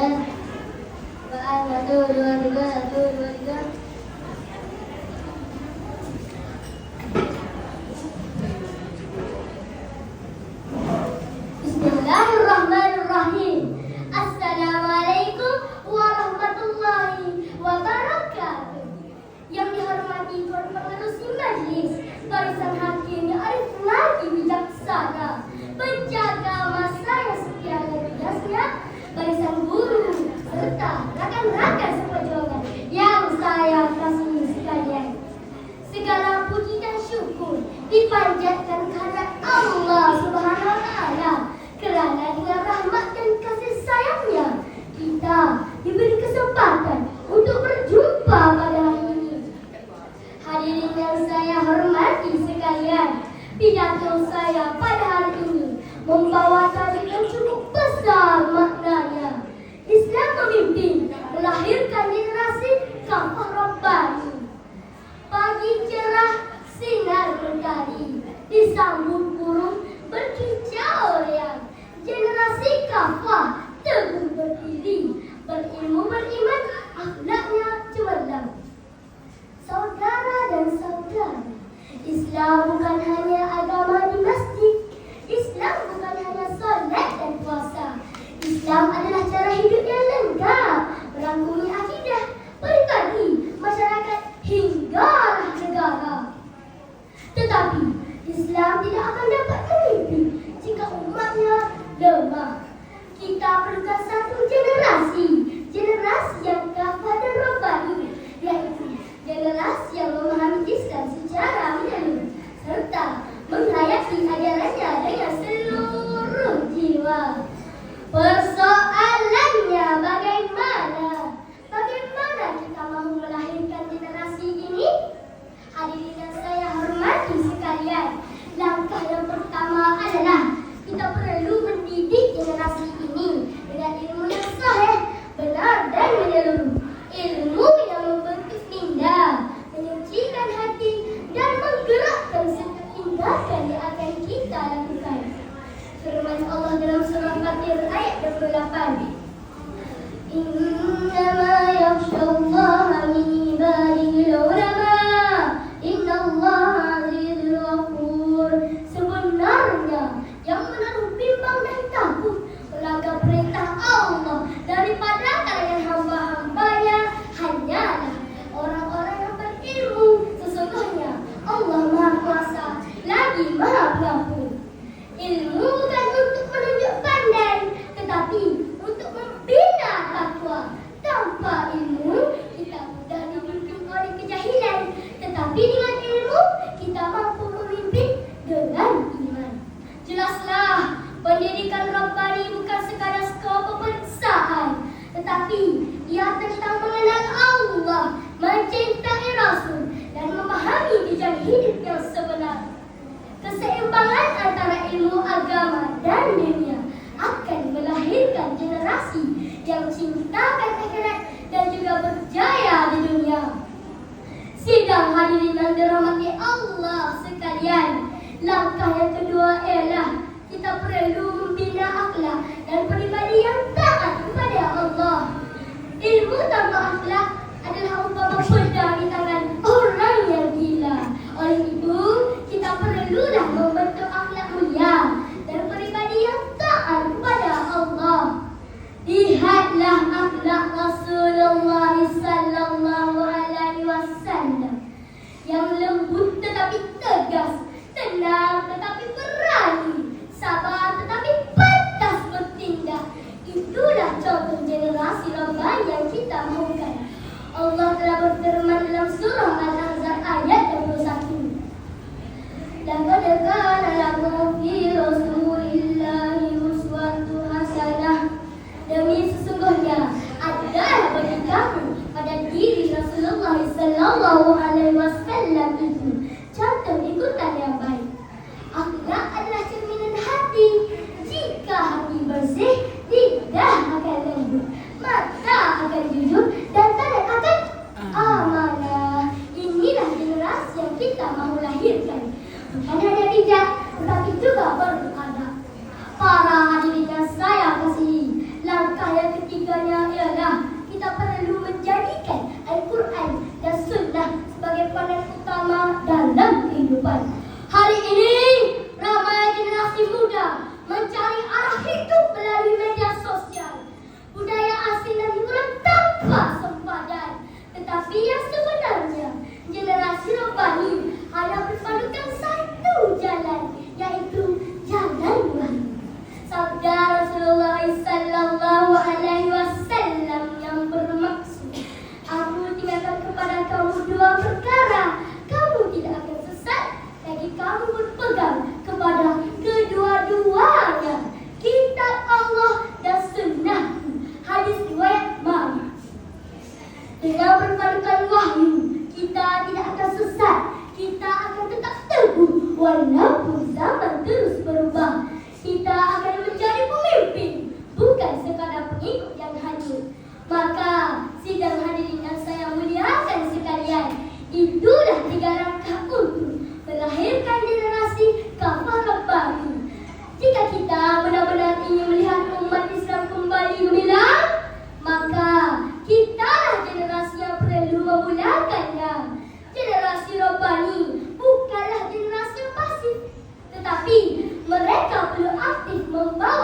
Satu, dua, tiga, satu, dua, tiga. Bismillahirrahmanirrahim. Assalamualaikum warahmatullahi wabarakatuh. Yang dihormati para pengerusi majlis, barisan hakim yang arif lagi bijaksana, penjaga masa yang setia dan biasnya, barisan guru serta rakan-rakan seperjuangan yang saya kasihi sekalian. Segala puji dan syukur dipanjatkan kehadrat Allah Subhanahu wa Ta'ala, kerana dengan rahmat dan kasih sayangnya kita diberi kesempatan untuk berjumpa pada hari ini. Hadirin yang saya hormati sekalian, pidato saya pada hari ini membawa tajuk yang cukup besar maknanya. Islam memimpin melahirkan generasi kafah Rabbani. Pagi cerah sinar mentari, disambut burung berkicau riang. Generasi kafah teguh berdiri, berilmu beriman, akhlaknya cemerlang. Saudara dan saudara, Islam bukan hanya agama di masjid. Islam bukan hanya solat dan puasa. Islam adalah cara hidup yang lengkap, merangkumi akidah, pribadi, masyarakat hinggalah negara. Tetapi Islam tidak akan dapat memimpin jika umatnya lemah. Kita perlukan satu generasi yang kafah dan rabbani, yaitu generasi yang memahami Islam secara menyeluruh serta menghayati ajarannya dengan seluruh jiwa. Persoalannya bagaimana kita mahu melahirkan generasi ini? Hadirin yang saya hormati sekalian, langkah yang pertama adalah kita perlu mendidik generasi ini dengan ilmu yang sahih, benar dan menyeluruh. Ilmu yang membentuk minda, menyucikan hati dan menggerakkan setiap tindakan yang akan kita lakukan. Firman Allah dalam surah Fatir ayat 28. Innama yakhshallaha min ibadihil ulama. Innallaha azizul ghafur. Sebenarnya yang menaruh bimbang dan takut melanggar perintah Allah daripada kalangan hamba-hambanya hanyalah orang-orang yang berilmu. Sesungguhnya Allah Maha Kuasa lagi Maha Pengampun. Ilmu bukan untuk menunjuk pandai, tetapi untuk membina takwa. Tanpa ilmu, kita mudah dipimpin oleh kejahilan. Tetapi dengan ilmu, kita mampu memimpin dengan iman. Jelaslah, pendidikan Rabbani bukan sekadar skor peperiksaan, tetapi ia tentang mengenal Allah, mencintai Rasul, dan memahami jalan hidup yang sebenar. Keseimbangan antara ilmu agama dan dunia akan melahirkan generasi yang cintakan akhirat dan juga berjaya di dunia. Sidang hadirin yang dirahmati Allah sekalian, langkah yang kedua ialah kita perlu membina akhlak dan pribadi yang taat kepada Allah. Ilmu tanpa akhlak adalah umpama pedang di tangan orang yang gila. Oleh itu, kita perlulah membentuk akhlak mulia dan pribadi yang taat kepada Allah. Lihatlah akhlak Rasulullah sallallahu alaihi wasallam yang lembut tetapi tegas, tenang tetapi berani, mencari arah hidup melalui media sosial. Budaya asing dan hiburan tanpa sempadan. Tetapi yang sebenarnya, generasi Rabbani hanya berpadukan satu jalan, yaitu jalan wahyu. Sabda Rasulullah sallallahu alaihi wasallam yang bermaksud, aku tinggalkan kepada kamu dua perkara, kamu tidak akan sesat lagi kamu berpegang kepada kedua-duanya, kitab Allah dan sunnahku. Hadis riwayat Malik. Dengan berpadukan wahyu, kita tidak akan sesat, kita akan tetap teguh walaupun zaman terus berubah. Kita akan menjadi pemimpin, bukan sekadar pengikut yang hanyut. Maka, sidang hadirin yang saya muliakan sekalian, itulah 3 langkah untuk melahirkan generasi kafah baru. Jika kita benar-benar ingin melihat umat Islam kembali gemilang, maka kitalah generasi yang perlu memulakannya. Generasi Rabbani bukanlah generasi yang pasif, tetapi mereka perlu aktif membawa